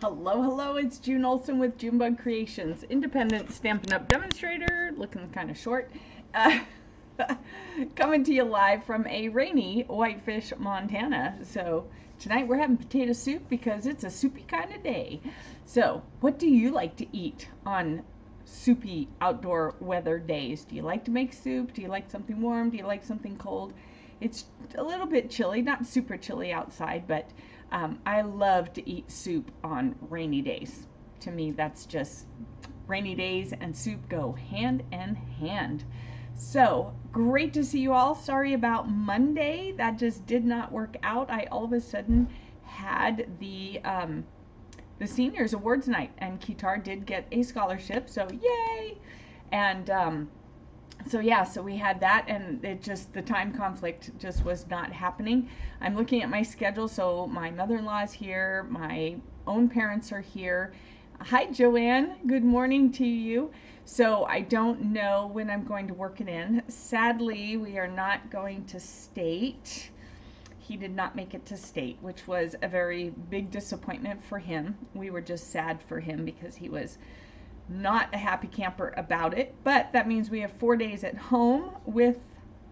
Hello, hello, it's June Olson with Junebug Creations, independent Stampin' Up! Demonstrator, looking kind of short. Uh, Coming to you live from a rainy Whitefish, Montana. So tonight we're having potato soup because it's a soupy kind of day. So what do you like to eat on soupy outdoor weather days? Do you like to make soup? Do you like something warm? Do you like something cold? It's a little bit chilly, not super chilly outside, but I love to eat soup on rainy days. To me, that's just rainy days and soup go hand in hand. So great to see you all. Sorry about Monday. That just did not work out. I all of a sudden had the seniors awards night, and Kitar did get a scholarship. So yay! And so yeah, so we had that, and it just, the time conflict just was not happening. I'm looking at my schedule, so my mother-in-law is here, my own parents are here. Hi Joanne, good morning to you. So I don't know when I'm going to work it in. Sadly, we are not going to state. He did not make it to state, which was a very big disappointment for him. We were just sad for him because he was not a happy camper about it, but that means we have 4 days at home with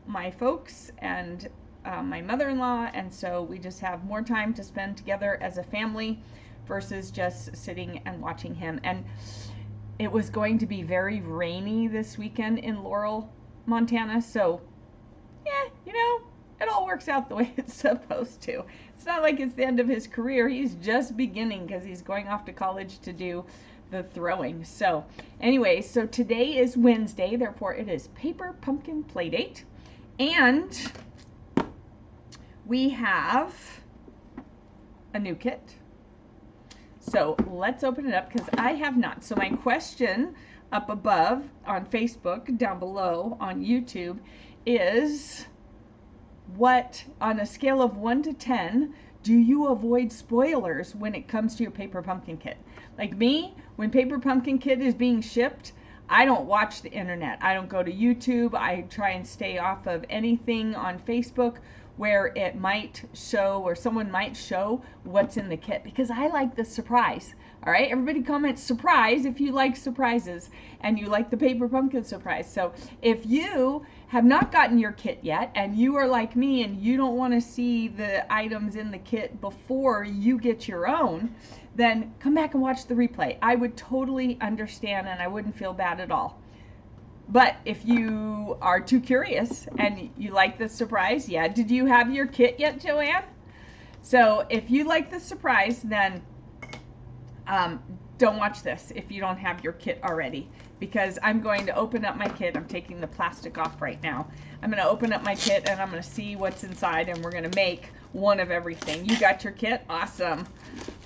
my folks and my mother-in-law, and so we just have more time to spend together as a family versus just sitting and watching him. And it was going to be very rainy this weekend in Laurel, Montana, so yeah, you know, it all works out the way it's supposed to. It's not like it's the end of his career. He's just beginning because he's going off to college to do the throwing. So anyway, so today is Wednesday, therefore it is Paper Pumpkin Playdate, and we have a new kit. So let's open it up because I have not. So my question up above on Facebook, down below on YouTube, is what, on a scale of 1 to 10, do you avoid spoilers when it comes to your Paper Pumpkin kit? Like me, when Paper Pumpkin kit is being shipped, I don't watch the internet. I don't go to YouTube. I try and stay off of anything on Facebook where it might show, or someone might show what's in the kit, because I like the surprise. All right, everybody comment surprise if you like surprises and you like the Paper Pumpkin surprise. So if you have not gotten your kit yet and you are like me and you don't want to see the items in the kit before you get your own, then come back and watch the replay. I would totally understand and I wouldn't feel bad at all. But if you are too curious and you like the surprise, yeah, did you have your kit yet, Joanne? So if you like the surprise, then don't watch this if you don't have your kit already, because I'm going to open up my kit. I'm taking the plastic off right now. I'm going to open up my kit and I'm going to see what's inside, and we're going to make one of everything. You got your kit? Awesome.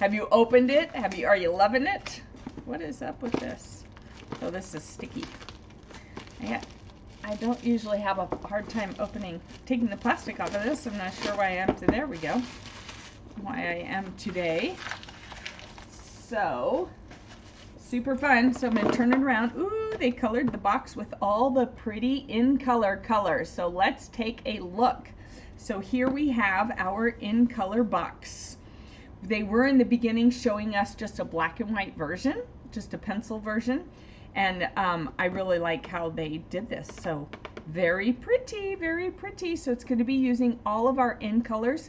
Have you opened it? Are you loving it? What is up with this? Oh, this is sticky. I don't usually have a hard time taking the plastic off of this. I'm not sure why I am. There we go. Why I am today. So, super fun. So I'm going to turn it around. Ooh, they colored the box with all the pretty InColor colors. So let's take a look. So here we have our InColor box. They were in the beginning showing us just a black and white version, just a pencil version. And I really like how they did this. So very pretty, very pretty. So it's going to be using all of our InColors.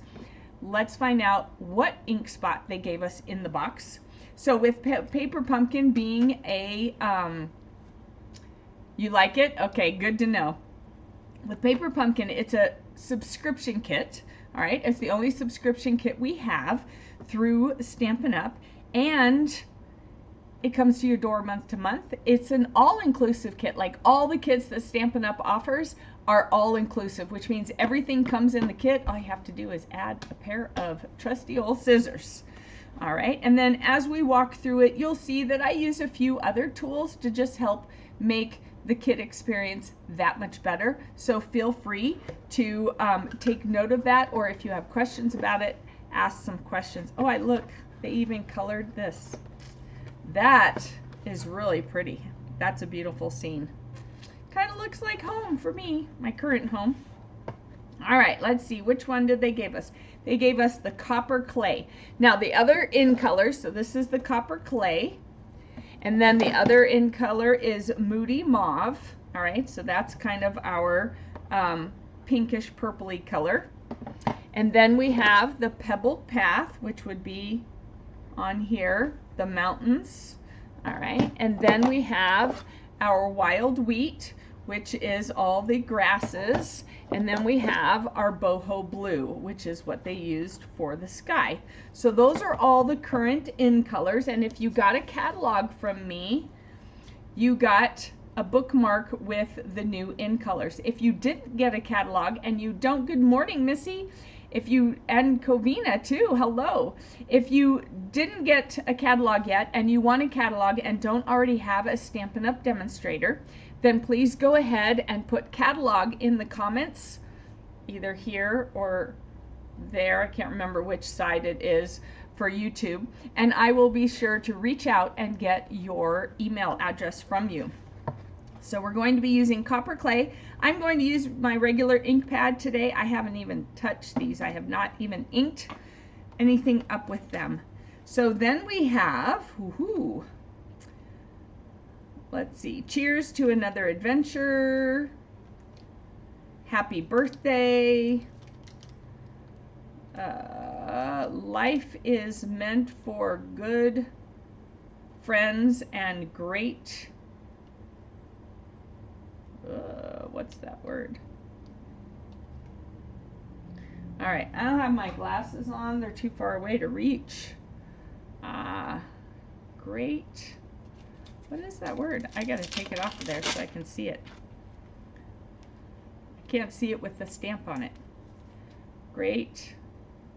Let's find out what ink spot they gave us in the box. So with Paper Pumpkin being a, you like it? Okay, good to know. With Paper Pumpkin, it's a subscription kit. All right, it's the only subscription kit we have through Stampin' Up! And it comes to your door month to month. It's an all-inclusive kit. Like all the kits that Stampin' Up! Offers are all-inclusive, which means everything comes in the kit. All you have to do is add a pair of trusty old scissors. All right, and then as we walk through it, you'll see that I use a few other tools to just help make the kit experience that much better. So feel free to take note of that, or if you have questions about it, ask some questions. Oh, look, they even colored this. That is really pretty. That's a beautiful scene. Kind of looks like home for me, my current home. All right, let's see, which one did they give us? They gave us the copper clay. Now the other InColor, so this is the copper clay, and then the other InColor is Moody Mauve. All right, so that's kind of our pinkish purpley color. And then we have the Pebbled Path, which would be on here, the mountains. All right, and then we have our Wild Wheat, which is all the grasses. And then we have our Boho Blue, which is what they used for the sky. So those are all the current InColors. And if you got a catalog from me, you got a bookmark with the new InColors. If you didn't get a catalog and you don't, good morning, Missy. And Covina too, hello. If you didn't get a catalog yet and you want a catalog and don't already have a Stampin' Up! Demonstrator, then please go ahead and put catalog in the comments, either here or there. I can't remember which side it is for YouTube, and I will be sure to reach out and get your email address from you. So we're going to be using copper clay. I'm going to use my regular ink pad today. I haven't even touched these. I have not even inked anything up with them. So then we have, let's see, cheers to another adventure, happy birthday, life is meant for good friends and great, what's that word? All right, I don't have my glasses on. They're too far away to reach. Great. What is that word? I gotta take it off of there so I can see it. I can't see it with the stamp on it. Great.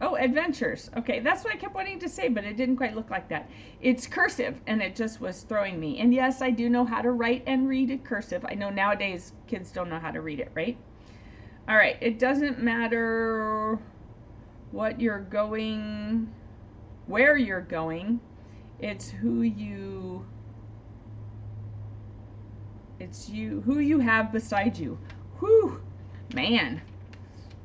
Oh, adventures. Okay, that's what I kept wanting to say, but it didn't quite look like that. It's cursive, and it just was throwing me. And yes, I do know how to write and read it cursive. I know nowadays kids don't know how to read it, right? All right, it doesn't matter what you're going, where you're going. It's who you have beside you. Whew, man.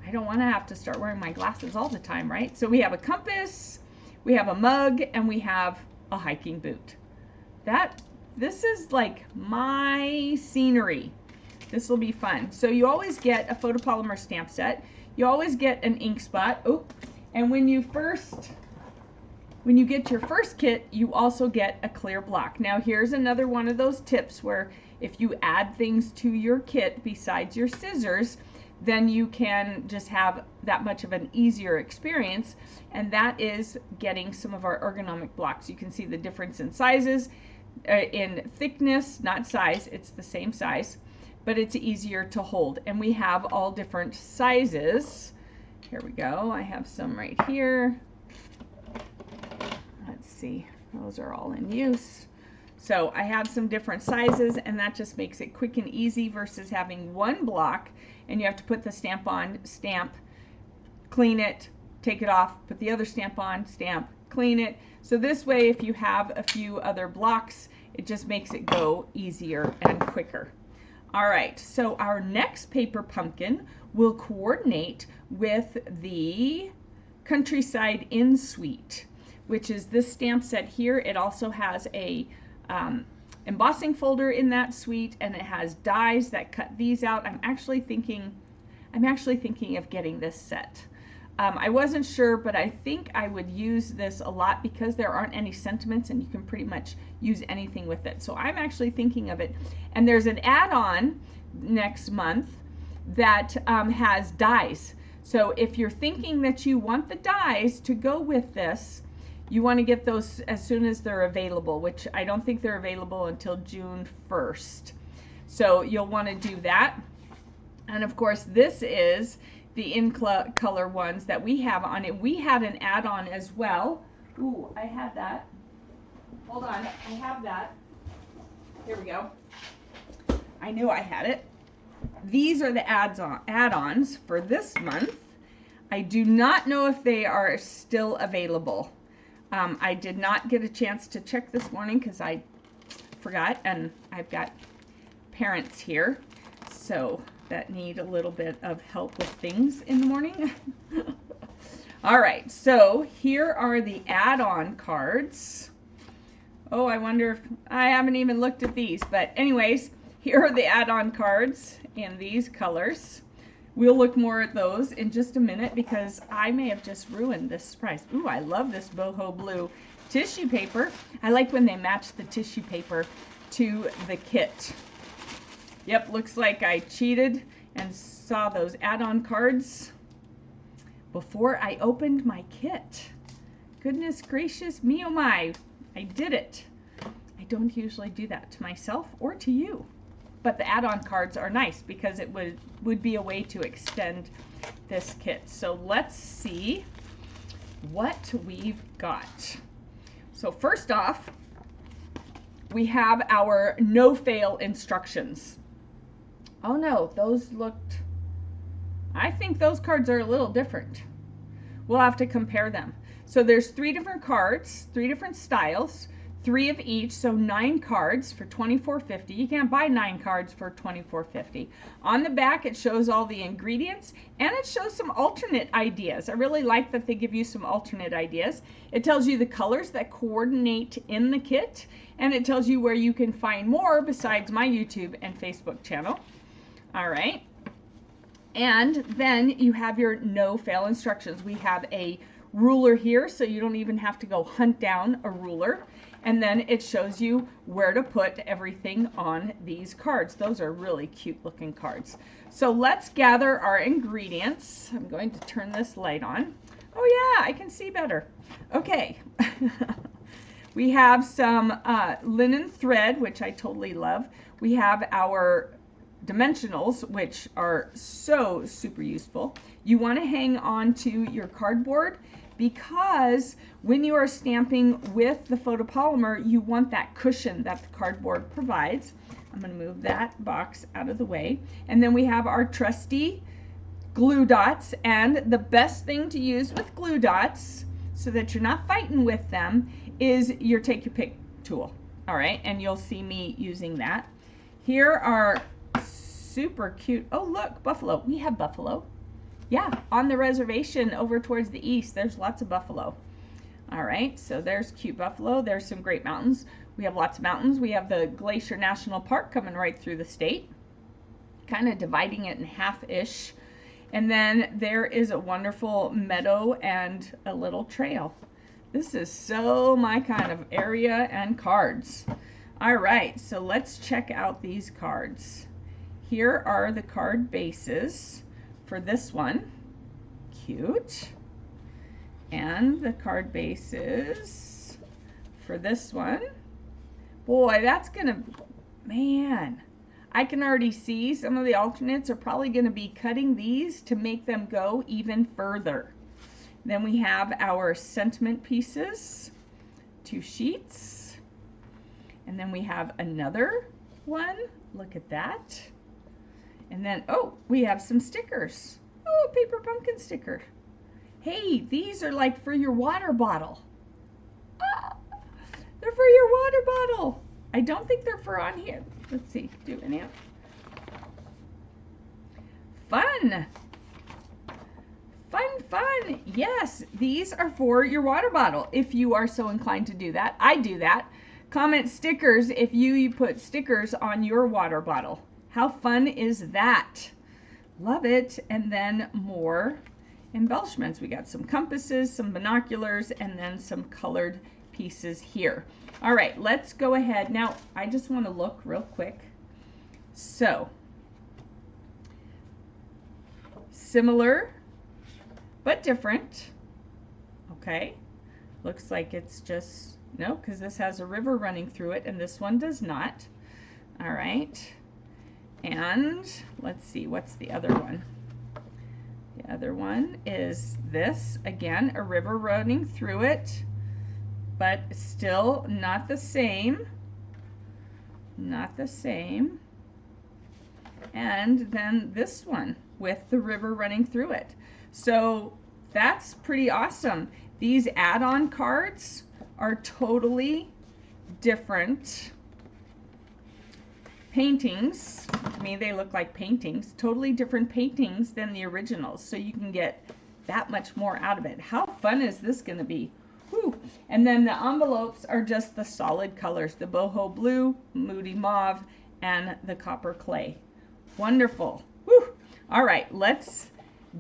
I don't want to have to start wearing my glasses all the time, right? So we have a compass, we have a mug, and we have a hiking boot. This is like my scenery. This will be fun. So you always get a photopolymer stamp set. You always get an ink spot. Oh, and when you get your first kit, you also get a clear block. Now here's another one of those tips where if you add things to your kit besides your scissors, then you can just have that much of an easier experience, and that is getting some of our ergonomic blocks. You can see the difference in sizes, in thickness, not size, it's the same size, but it's easier to hold. And we have all different sizes. Here we go, I have some right here. Let's see, those are all in use. So I have some different sizes, and that just makes it quick and easy versus having one block and you have to put the stamp on, stamp, clean it, take it off, put the other stamp on, stamp, clean it. So this way, if you have a few other blocks, it just makes it go easier and quicker. All right, so our next paper pumpkin will coordinate with the Countryside Inn Suite, which is this stamp set here. It also has a embossing folder in that suite, and it has dies that cut these out. I'm actually thinking of getting this set. I wasn't sure, but I think I would use this a lot because there aren't any sentiments and you can pretty much use anything with it. So I'm actually thinking of it. And there's an add-on next month that has dies. So if you're thinking that you want the dies to go with this, you want to get those as soon as they're available, which I don't think they're available until June 1st. So you'll want to do that. And of course, this is the InColor ones that we have on it. We had an add-on as well. Ooh, I had that. Hold on, I have that. Here we go. I knew I had it. These are the add-ons for this month. I do not know if they are still available. I did not get a chance to check this morning because I forgot, and I've got parents here. So that need a little bit of help with things in the morning. All right, so here are the add-on cards. Oh, I wonder if, I haven't even looked at these, but anyways, here are the add-on cards in these colors. We'll look more at those in just a minute because I may have just ruined this surprise. Ooh, I love this boho blue tissue paper. I like when they match the tissue paper to the kit. Yep, looks like I cheated and saw those add-on cards before I opened my kit. Goodness gracious me, oh my, I did it. I don't usually do that to myself or to you. But the add-on cards are nice because it would be a way to extend this kit. So let's see what we've got. So first off, we have our no-fail instructions. Oh no, those looked, I think those cards are a little different. We'll have to compare them. So there's 3 different cards, 3 different styles, 3 of each, so 9 cards for $24.50. You can't buy 9 cards for $24.50. On the back, it shows all the ingredients, and it shows some alternate ideas. I really like that they give you some alternate ideas. It tells you the colors that coordinate in the kit, and it tells you where you can find more besides my YouTube and Facebook channel. All right. And then you have your no-fail instructions. We have a ruler here, so you don't even have to go hunt down a ruler. And then it shows you where to put everything on these cards. Those are really cute looking cards. So let's gather our ingredients. I'm going to turn this light on. Oh yeah, I can see better. Okay. We have some linen thread, which I totally love. We have our dimensionals, which are so super useful. You want to hang on to your cardboard because when you are stamping with the photopolymer, you want that cushion that the cardboard provides. I'm going to move that box out of the way. And then we have our trusty glue dots, and the best thing to use with glue dots so that you're not fighting with them is your take your pick tool. All right, and you'll see me using that. Here are super cute, oh look, buffalo. We have buffalo. Yeah, on the reservation over towards the east, there's lots of buffalo. All right, so there's cute buffalo. There's some great mountains. We have lots of mountains. We have the Glacier National Park coming right through the state, kind of dividing it in half-ish. And then there is a wonderful meadow and a little trail. This is so my kind of area and cards. All right, so let's check out these cards. Here are the card bases for this one. Cute. And the card bases for this one. Boy, that's gonna, man, I can already see some of the alternates are probably gonna be cutting these to make them go even further. Then we have our sentiment pieces, 2 sheets. And then we have another one. Look at that. And then, oh, we have some stickers. Oh, paper pumpkin sticker. Hey, these are like for your water bottle. Ah, they're for your water bottle. I don't think they're for on here. Let's see, do any of fun. Fun, fun. Yes, these are for your water bottle if you are so inclined to do that. I do that. Comment stickers if you put stickers on your water bottle. How fun is that? Love it. And then more embellishments. We got some compasses, some binoculars, and then some colored pieces here. All right, let's go ahead. Now, I just want to look real quick. So, similar, but different. Okay, looks like it's just, no, because this has a river running through it, and this one does not. All right. And let's see, what's the other one? The other one is this, again, a river running through it, but still not the same. Not the same. And then this one with the river running through it. So that's pretty awesome. These add-on cards are totally different paintings. To me, they look like paintings, totally different paintings than the originals. So you can get that much more out of it. How fun is this going to be? Whew. And then the envelopes are just the solid colors, the boho blue, moody mauve, and the copper clay. Wonderful. Whew. All right, let's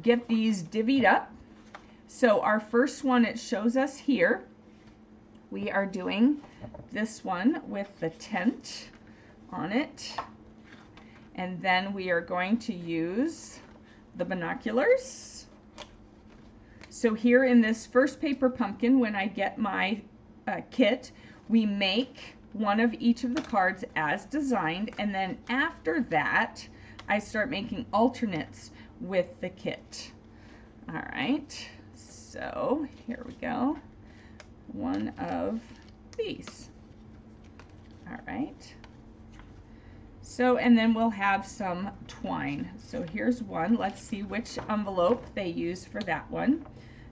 get these divvied up. So our first one, it shows us here. We are doing this one with the tent on it. And then we are going to use the binoculars. So here in this first paper pumpkin, when I get my kit, we make one of each of the cards as designed. And then after that, I start making alternates with the kit. All right, so here we go. One of these. All right. So, and then we'll have some twine. So here's one. Let's see which envelope they use for that one.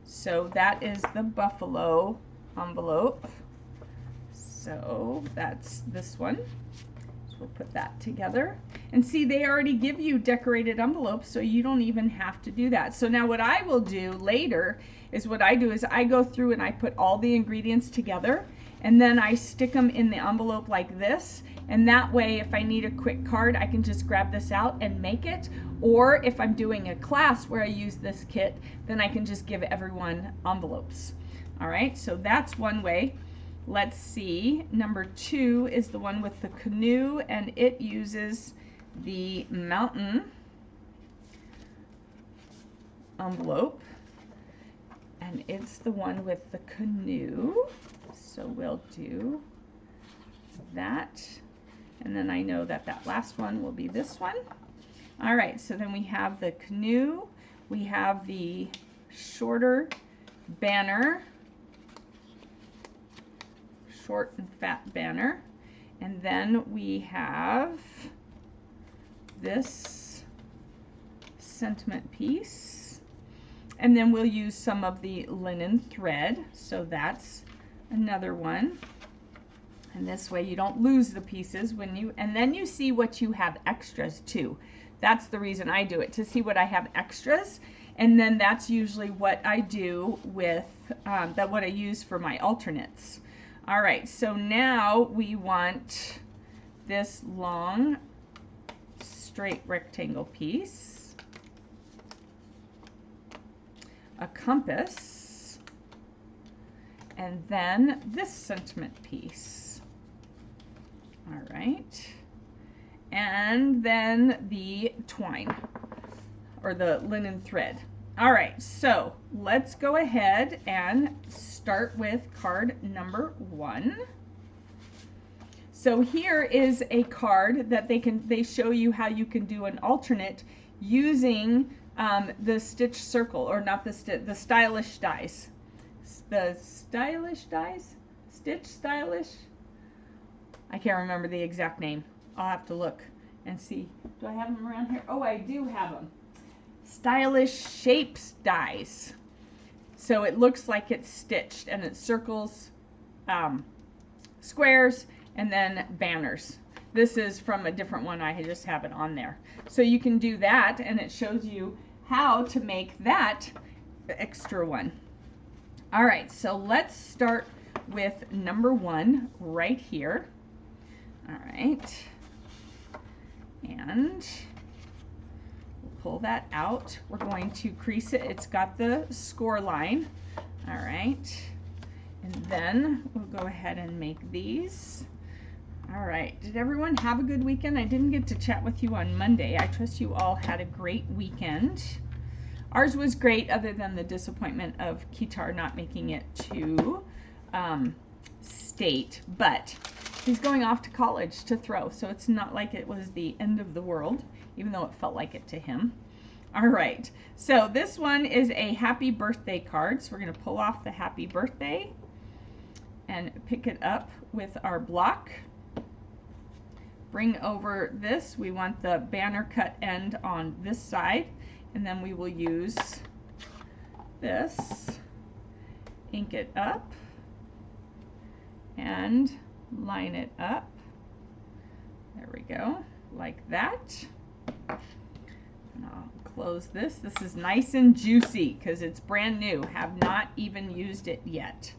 So that is the buffalo envelope. So that's this one. So we'll put that together. And see, they already give you decorated envelopes, so you don't even have to do that. So now what I will do later is I go through and I put all the ingredients together, and then I stick them in the envelope like this. And that way, if I need a quick card, I can just grab this out and make it. Or if I'm doing a class where I use this kit, then I can just give everyone envelopes. All right, so that's one way. Let's see, number 2 is the one with the canoe, and it uses the mountain envelope. And it's the one with the canoe. So we'll do that. And then I know that that last one will be this one. All right, so then we have the canoe. We have the shorter banner, short and fat banner. And then we have this sentiment piece. And then we'll use some of the linen thread. So that's another one. And this way you don't lose the pieces when you, and then you see what you have extras too. That's the reason I do it, to see what I have extras. And then that's usually what I do with, what I use for my alternates. All right, so now we want this long, straight rectangle piece, a compass, and then this sentiment piece. All right, and then the twine, or the linen thread. All right, so let's go ahead and start with card number 1. So here is a card that they show you how you can do an alternate using the stitch circle, or not the stylish dies. The stylish dies? Stitch stylish? I can't remember the exact name. I'll have to look and see. Do I have them around here? Oh, I do have them. Stylish Shapes dies. So it looks like it's stitched, and it circles, squares, and then banners. This is from a different one. I just have it on there. So you can do that, and it shows you how to make that extra one. All right, so let's start with number 1 right here. All right, and we'll pull that out. We're going to crease it. It's got the score line. All right, and then we'll go ahead and make these. All right, did everyone have a good weekend? I didn't get to chat with you on Monday. I trust you all had a great weekend. Ours was great, other than the disappointment of Kitar not making it to state, but he's going off to college to throw, so it's not like it was the end of the world, even though it felt like it to him. All right, so this one is a happy birthday card. So we're going to pull off the happy birthday and pick it up with our block. Bring over this. We want the banner cut end on this side, and then we will use this, ink it up, and line it up. There we go. like that. And I'll close this. This is nice and juicy because it's brand new. Have not even used it yet.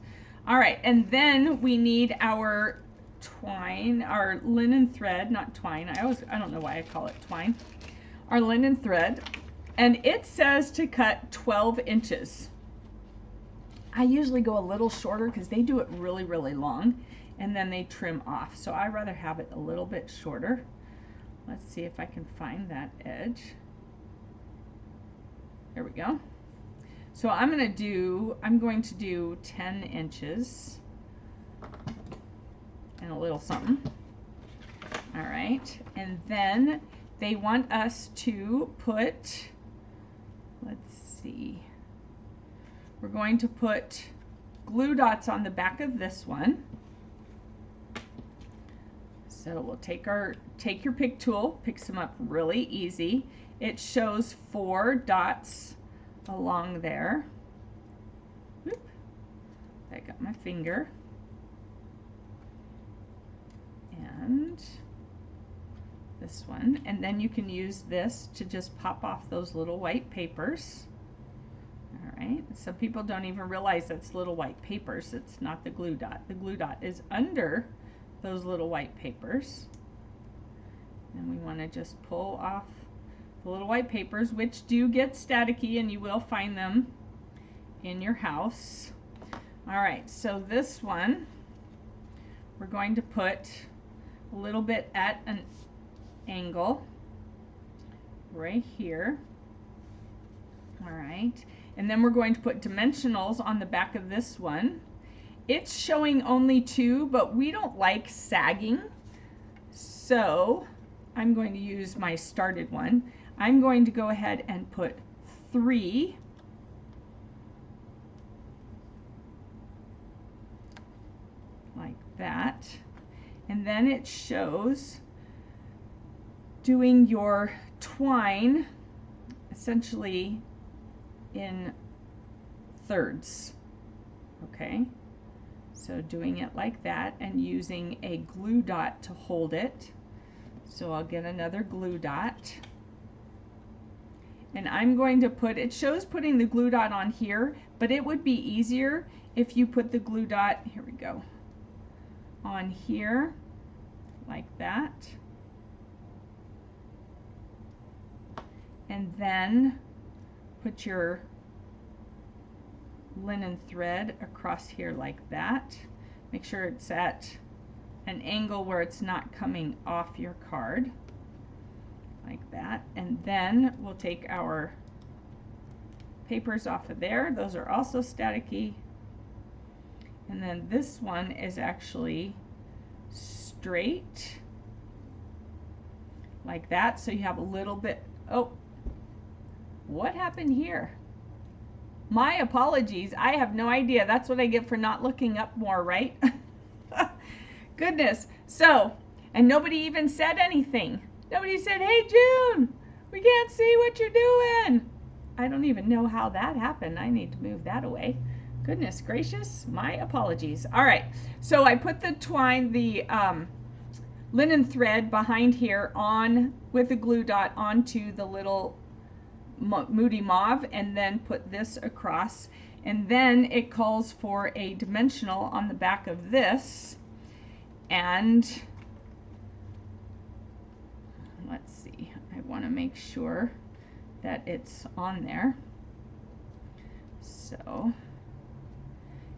All right, and then we need our twine, our linen thread, not twine. I don't know why I call it twine. Our linen thread, and it says to cut 12 inches. I usually go a little shorter because they do it really, really long, and then they trim off. So I rather have it a little bit shorter. Let's see if I can find that edge. There we go. So I'm going to do 10 inches and a little something. All right, and then they want us to put, let's see, we're going to put glue dots on the back of this one. So we'll take your pick tool, picks them up really easy. It shows 4 dots along there. Whoop. I got my finger. And this one. And then you can use this to just pop off those little white papers. All right. Some people don't even realize that's little white papers. It's not the glue dot. The glue dot is under those little white papers. And we want to just pull off the little white papers, which do get staticky, and you will find them in your house. All right, so this one we're going to put a little bit at an angle right here. All right, and then we're going to put dimensionals on the back of this one. It's showing only 2, but we don't like sagging, so I'm going to use my started one. I'm going to go ahead and put 3. Like that. And then it shows doing your twine essentially in thirds. Okay? So doing it like that and using a glue dot to hold it. So I'll get another glue dot. And I'm going to put, it shows putting the glue dot on here, but it would be easier if you put the glue dot, here we go, on here, like that. And then put your linen thread across here like that. Make sure it's at an angle where it's not coming off your card, like that. And then we'll take our papers off of there. Those are also staticky. And then this one is actually straight, like that. So you have a little bit, oh, what happened here? My apologies. I have no idea. That's what I get for not looking up more, right? Goodness. So, and nobody even said anything. Nobody said, hey, June, we can't see what you're doing. I don't even know how that happened. I need to move that away. Goodness gracious. My apologies. All right. So I put the twine, the linen thread behind here on with the glue dot onto the little Moody Mauve, and then put this across, and then it calls for a dimensional on the back of this, and let's see, I want to make sure that it's on there. So,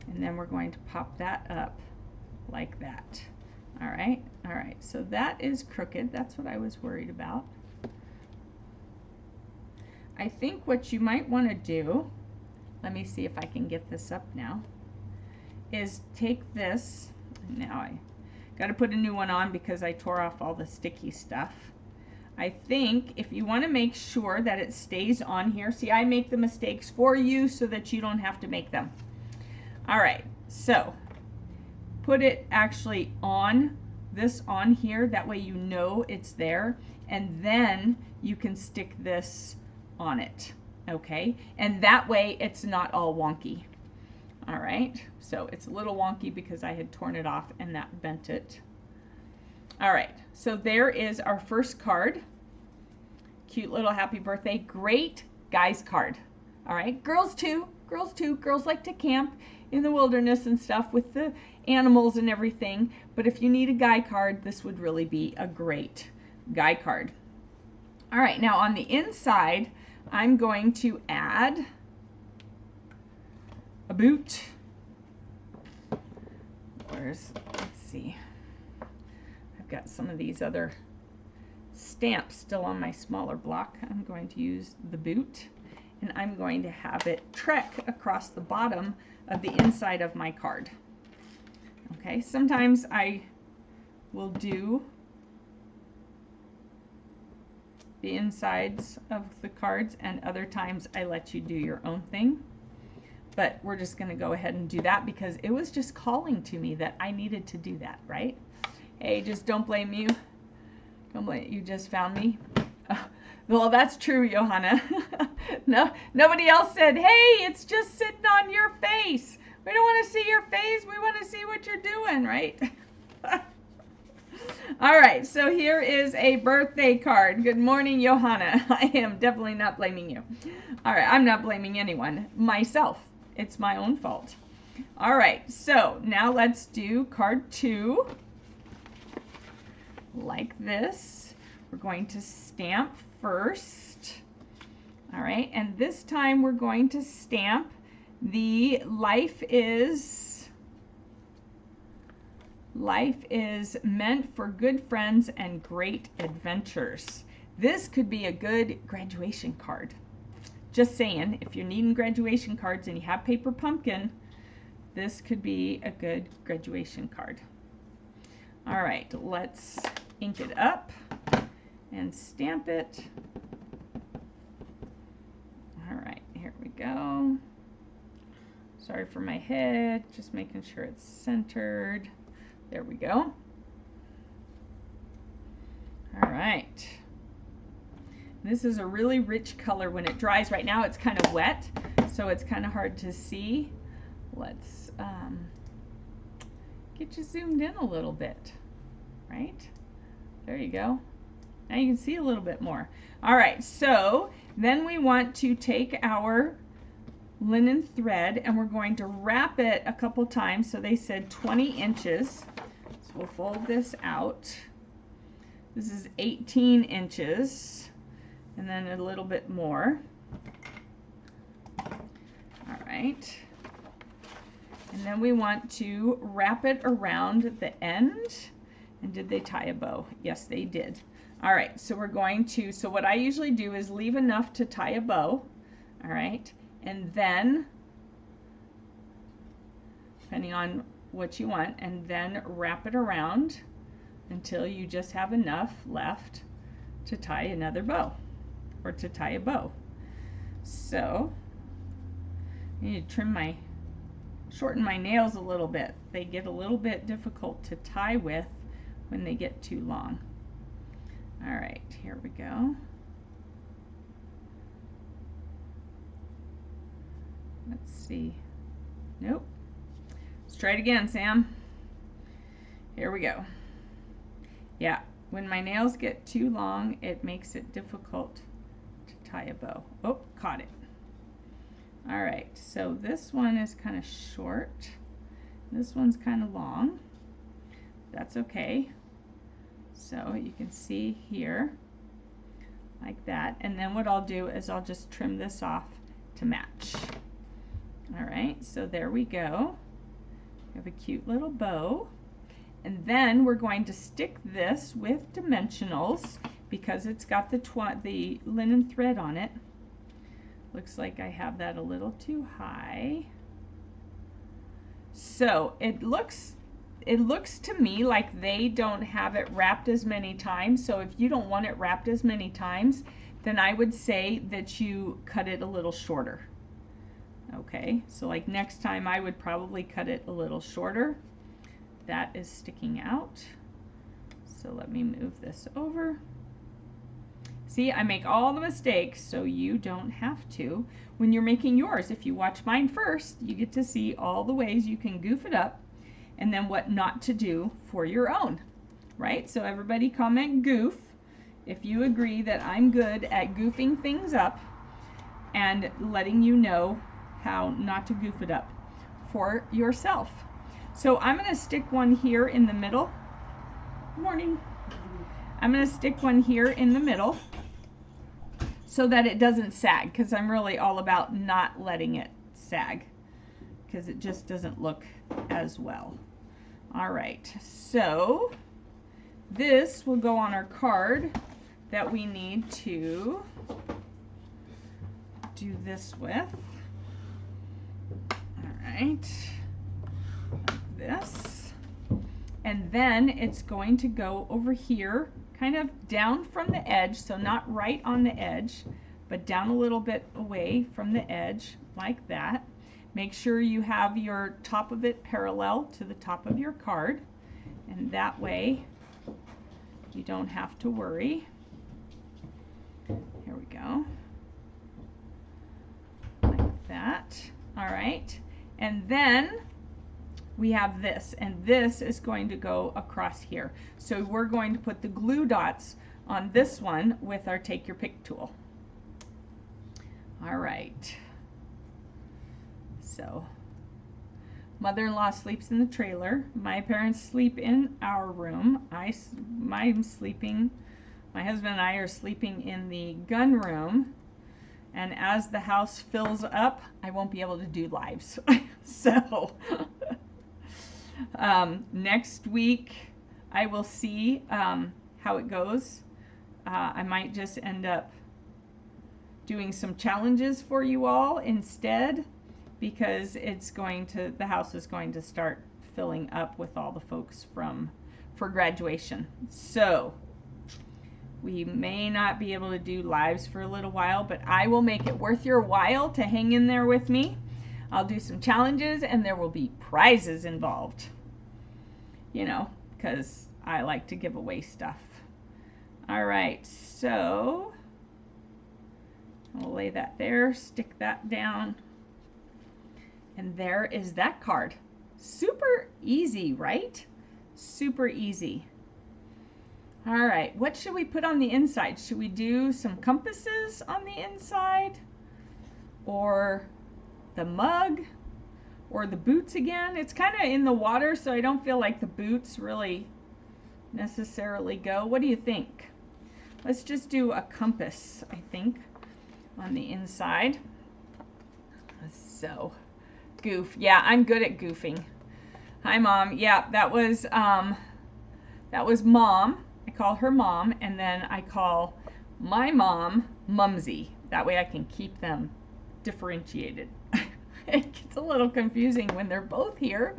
and then we're going to pop that up like that. All right, so that is crooked. That's what I was worried about. I think what you might want to do, let me see if I can get this up now, is take this, now I got to put a new one on because I tore off all the sticky stuff. I think if you want to make sure that it stays on here, see, I make the mistakes for you so that you don't have to make them. All right, so put it actually on this on here, that way you know it's there, and then you can stick this on it, okay? And that way it's not all wonky. All right, so it's a little wonky because I had torn it off and that bent it. All right, so there is our first card. Cute little happy birthday. Great guys card. All right, girls too. Girls too. Girls like to camp in the wilderness and stuff with the animals and everything. But if you need a guy card, this would really be a great guy card. All right, now on the inside, I'm going to add a boot. Let's see. I've got some of these other stamps still on my smaller block. I'm going to use the boot, and I'm going to have it trek across the bottom of the inside of my card. Okay, sometimes I will do the insides of the cards, and other times I let you do your own thing. But we're just going to go ahead and do that because it was just calling to me that I needed to do that, right? Hey, just don't blame you. Don't blame you, just found me. Well, that's true, Johanna. No, nobody else said, hey, it's just sitting on your face. We don't want to see your face. We want to see what you're doing, right? All right, so here is a birthday card. Good morning, Johanna. I am definitely not blaming you. All right, I'm not blaming anyone. Myself. It's my own fault. All right, so now let's do card 2. Like this. We're going to stamp first. All right, and this time we're going to stamp the life is meant for good friends and great adventures. This could be a good graduation card. Just saying, if you're needing graduation cards and you have paper pumpkin, this could be a good graduation card. All right, let's ink it up and stamp it. All right, here we go. Sorry for my head, just making sure it's centered. There we go. All right. This is a really rich color when it dries. Right now it's kind of wet, so it's kind of hard to see. Let's get you zoomed in a little bit, right? There you go. Now you can see a little bit more. All right, so then we want to take our linen thread and we're going to wrap it a couple times. So they said 20 inches. So we'll fold this out. This is 18 inches and then a little bit more. All right. And then we want to wrap it around the end. And did they tie a bow? Yes, they did. All right, so we're going to, so what I usually do is leave enough to tie a bow. All right, and then, depending on what you want, and then wrap it around until you just have enough left to tie another bow, or to tie a bow. So, I need to shorten my nails a little bit. They get a little bit difficult to tie with when they get too long. All right, here we go. Let's see. Nope. Let's try it again, Sam. Here we go. Yeah, when my nails get too long, it makes it difficult to tie a bow. Oh, caught it. All right, so this one is kind of short. This one's kind of long. That's okay. So you can see here, like that. And then what I'll do is I'll just trim this off to match. All right, so there we go. We have a cute little bow. And then we're going to stick this with dimensionals because it's got the linen thread on it. Looks like I have that a little too high. So it looks to me like they don't have it wrapped as many times. So if you don't want it wrapped as many times, then I would say that you cut it a little shorter. Okay, so like next time I would probably cut it a little shorter. That is sticking out. So let me move this over. See, I make all the mistakes so you don't have to when you're making yours. If you watch mine first, you get to see all the ways you can goof it up and then what not to do for your own. right? So everybody comment goof if you agree that I'm good at goofing things up and letting you know how not to goof it up for yourself. So I'm going to stick one here in the middle. Morning. I'm going to stick one here in the middle so that it doesn't sag, because I'm really all about not letting it sag because it just doesn't look as well. All right, so this will go on our card that we need to do this with. All right, like this. And then it's going to go over here, kind of down from the edge, so not right on the edge, but down a little bit away from the edge, like that. Make sure you have your top of it parallel to the top of your card, and that way you don't have to worry. Here we go. Like that. All right. And then we have this, and this is going to go across here. So we're going to put the glue dots on this one with our Take Your Pick tool. All right. So mother-in-law sleeps in the trailer. My parents sleep in our room. I'm sleeping, my husband and I are sleeping in the gun room. And as the house fills up, I won't be able to do lives. So next week I will see how it goes. I might just end up doing some challenges for you all instead, because the house is going to start filling up with all the folks for graduation. So we may not be able to do lives for a little while, but I will make it worth your while to hang in there with me. I'll do some challenges and there will be prizes involved, you know, because I like to give away stuff. All right, so I'll lay that there, stick that down, and there is that card. Super easy, right? Super easy. All right, what should we put on the inside? Should we do some compasses on the inside, or the mug, or the boots again? It's kind of in the water, so I don't feel like the boots really necessarily go. What do you think? Let's just do a compass, I think, on the inside. So, goof. Yeah, I'm good at goofing. Hi, Mom. Yeah, that was Mom. I call her Mom, and then I call my mom Mumsy. That way I can keep them differentiated. It gets a little confusing when they're both here.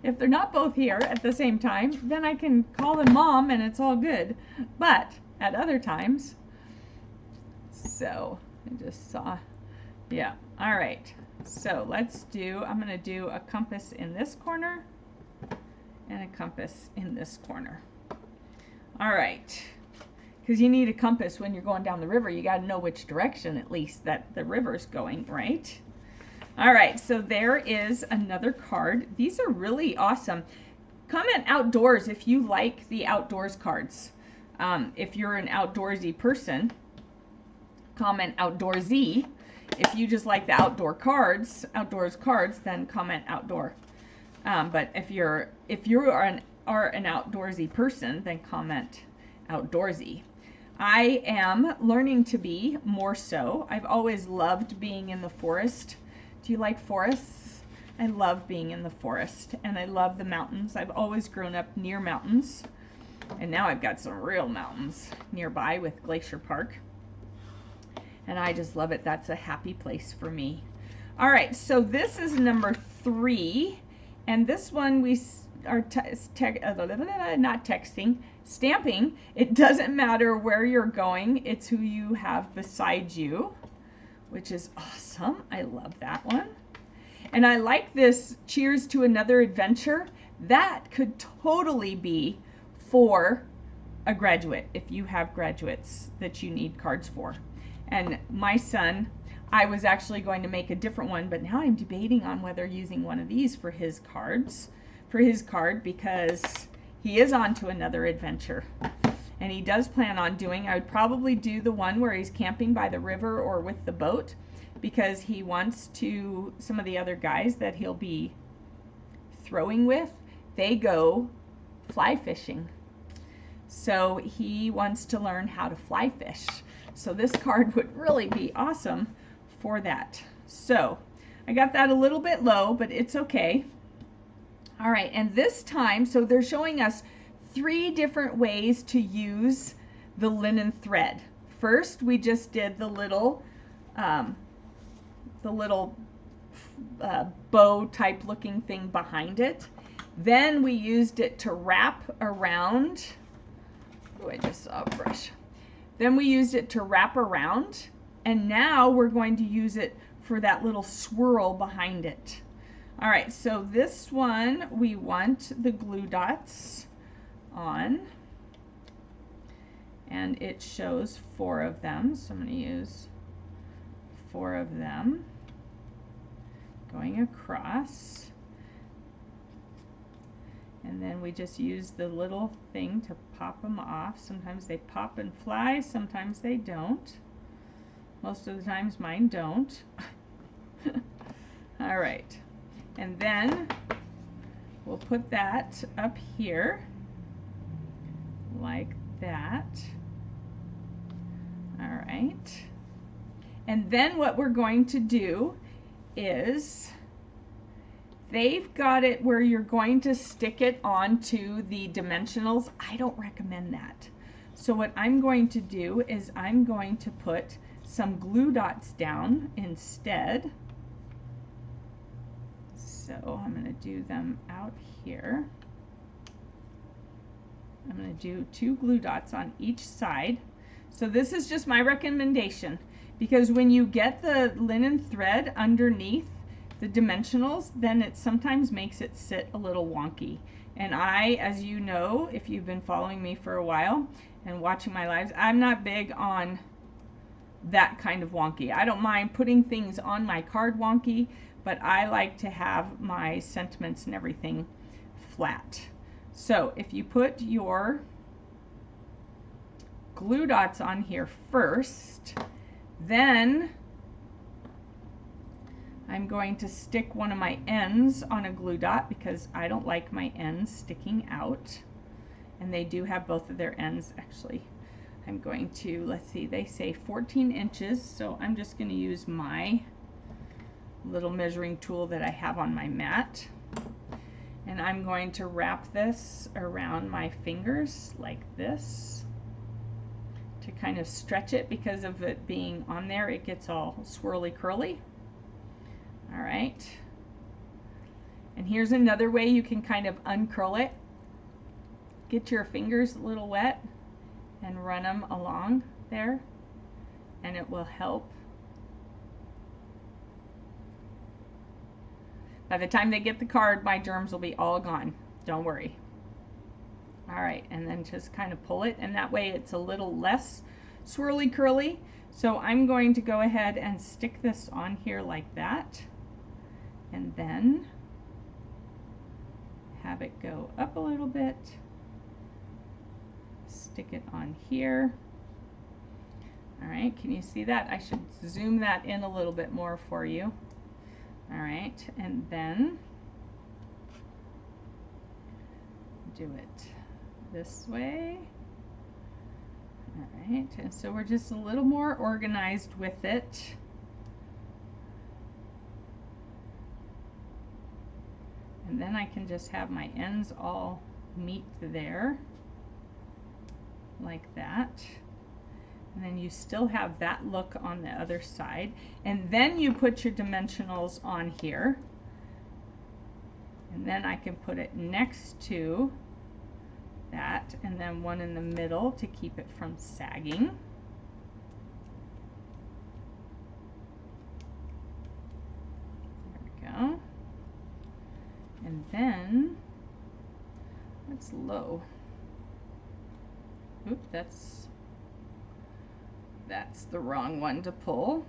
If they're not both here at the same time, then I can call them Mom and it's all good. But at other times, so I just saw, yeah. All right, so I'm going to do a compass in this corner and a compass in this corner. All right, because you need a compass when you're going down the river. You got to know which direction, at least, that the river's going, right? All right, so there is another card. These are really awesome. Comment outdoors if you like the outdoors cards. If you're an outdoorsy person, comment outdoorsy. If you just like the outdoors cards, then comment outdoor. But if you are an outdoorsy person, then comment outdoorsy. I am learning to be more so. I've always loved being in the forest. Do you like forests? I love being in the forest, and I love the mountains. I've always grown up near mountains, and now I've got some real mountains nearby with Glacier Park, and I just love it. That's a happy place for me. All right, so this is number 3, and this one we are not texting, stamping. It doesn't matter where you're going, it's who you have beside you, which is awesome. I love that one. And I like this Cheers to Another Adventure. That could totally be for a graduate, if you have graduates that you need cards for. And my son, I was actually going to make a different one, but now I'm debating on whether using one of these for his card, because he is on to another adventure. And he does plan on doing, I would probably do the one where he's camping by the river or with the boat, because he wants to, some of the other guys that he'll be throwing with, they go fly fishing. So he wants to learn how to fly fish. So this card would really be awesome for that. So I got that a little bit low, but it's okay. All right, and this time, so they're showing us 3 different ways to use the linen thread. First, we just did the little bow type looking thing behind it. Then we used it to wrap around. Oh, I just saw a brush. Then we used it to wrap around, and now we're going to use it for that little swirl behind it. All right, so this one we want the glue dots on, and it shows 4 of them, so I'm going to use 4 of them going across, and then we just use the little thing to pop them off. Sometimes they pop and fly, sometimes they don't. Most of the times mine don't. All right, and then we'll put that up here like that. All right, and then what we're going to do is, they've got it where you're going to stick it onto the dimensionals. I don't recommend that. So what I'm going to do is I'm going to put some glue dots down instead. So I'm going to do them out here. I'm going to do 2 glue dots on each side. So this is just my recommendation, because when you get the linen thread underneath the dimensionals, then it sometimes makes it sit a little wonky. And I, as you know, if you've been following me for a while and watching my lives, I'm not big on that kind of wonky. I don't mind putting things on my card wonky, but I like to have my sentiments and everything flat. So if you put your glue dots on here first, then I'm going to stick one of my ends on a glue dot, because I don't like my ends sticking out. And they do have both of their ends, actually. I'm going to, let's see, they say 14 inches, so I'm just going to use my little measuring tool that I have on my mat. And I'm going to wrap this around my fingers like this to kind of stretch it. Because of it being on there, it gets all swirly curly. All right, and here's another way you can kind of uncurl it. Get your fingers a little wet and run them along there, and it will help. By the time they get the card, my germs will be all gone. Don't worry. All right, and then just kind of pull it, and that way it's a little less swirly curly. So I'm going to go ahead and stick this on here like that, and then have it go up a little bit, stick it on here. All right, can you see that? I should zoom that in a little bit more for you. All right, and then do it this way. All right, and so we're just a little more organized with it. And then I can just have my ends all meet there, like that. And then you still have that look on the other side. And then you put your dimensionals on here. And then I can put it next to that, and then one in the middle to keep it from sagging. There we go. And then, that's low. Oop, that's the wrong one to pull.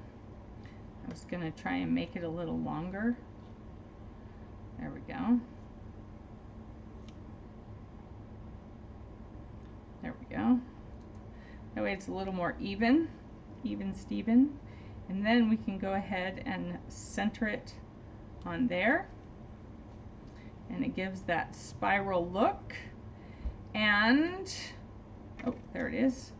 I was going to try and make it a little longer. There we go. There we go. That way it's a little more even Steven. And then we can go ahead and center it on there. And it gives that spiral look. And, oh, there it is.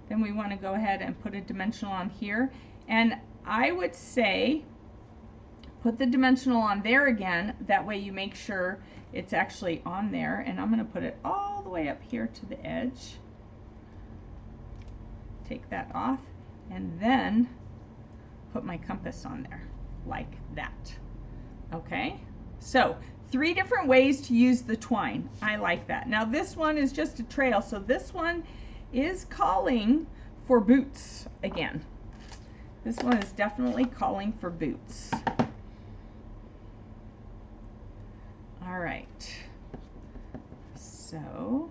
Then we want to go ahead and put a dimensional on here. And I would say, put the dimensional on there again. That way you make sure it's actually on there. And I'm going to put it all the way up here to the edge. Take that off. And then put my compass on there, like that. Okay? So, 3 different ways to use the twine. I like that. Now this one is just a trail, so this one is calling for boots again. This one is definitely calling for boots. All right. So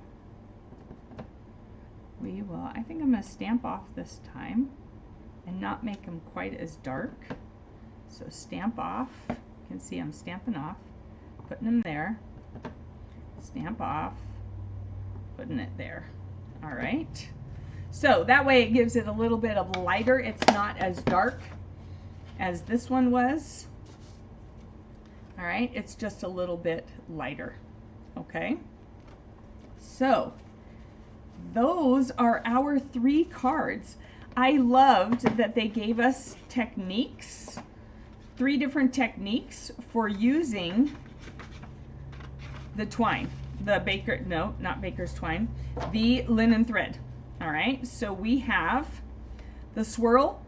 we will, I think I'm going to stamp off this time and not make them quite as dark. So stamp off. You can see I'm stamping off. Putting them there, stamp off, putting it there. All right, so that way it gives it a little bit of lighter. It's not as dark as this one was. All right, it's just a little bit lighter. Okay, so those are our 3 cards. I loved that they gave us techniques, 3 different techniques for using the twine, the baker's twine, the linen thread. All right, so we have the swirl,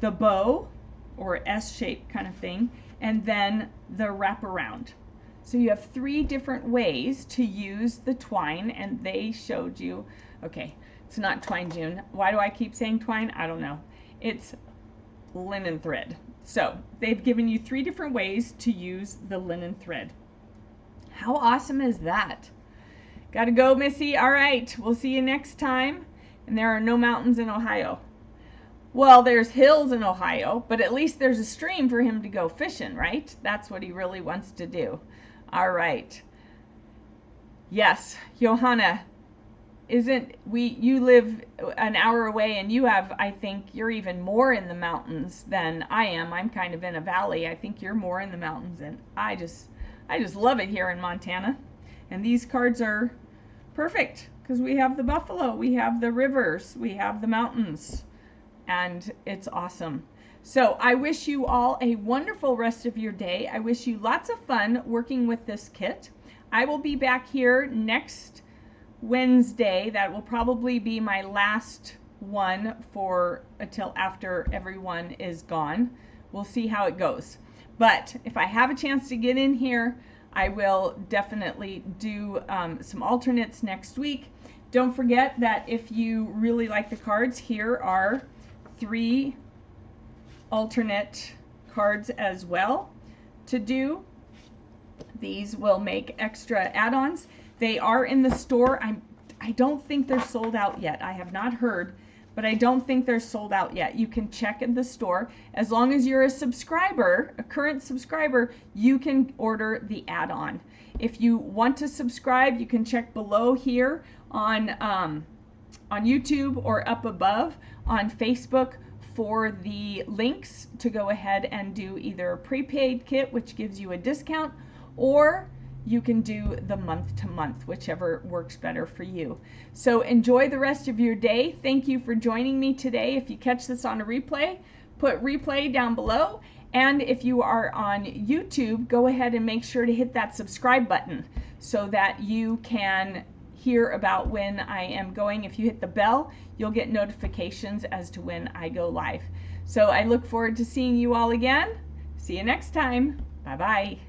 the bow, or S-shape kind of thing, and then the wraparound. So you have 3 different ways to use the twine, and they showed you, okay, it's not twine, June. Why do I keep saying twine? I don't know. It's linen thread. So they've given you 3 different ways to use the linen thread. How awesome is that? Gotta go, Missy. All right, we'll see you next time. And there are no mountains in Ohio. Well, there's hills in Ohio, but at least there's a stream for him to go fishing, right? That's what he really wants to do. All right. Yes, Johanna, you live an hour away and you have, I think you're even more in the mountains than I am. I'm kind of in a valley. I think you're more in the mountains, and I just love it here in Montana. And these cards are perfect because we have the buffalo, we have the rivers, we have the mountains, and it's awesome. So I wish you all a wonderful rest of your day. I wish you lots of fun working with this kit. I will be back here next Wednesday. That will probably be my last one until after everyone is gone. We'll see how it goes. But if I have a chance to get in here, I will definitely do some alternates next week. Don't forget that if you really like the cards, here are 3 alternate cards as well to do. These will make extra add-ons. They are in the store. I don't think they're sold out yet. I have not heard, but I don't think they're sold out yet. You can check in the store. As long as you're a subscriber, a current subscriber, you can order the add-on. If you want to subscribe, you can check below here on YouTube or up above on Facebook for the links to go ahead and do either a prepaid kit, which gives you a discount, or you can do the month to month, whichever works better for you. So enjoy the rest of your day. Thank you for joining me today. If you catch this on a replay, put replay down below. And if you are on YouTube, go ahead and make sure to hit that subscribe button so that you can hear about when I am going. If you hit the bell, you'll get notifications as to when I go live. So I look forward to seeing you all again. See you next time. Bye-bye.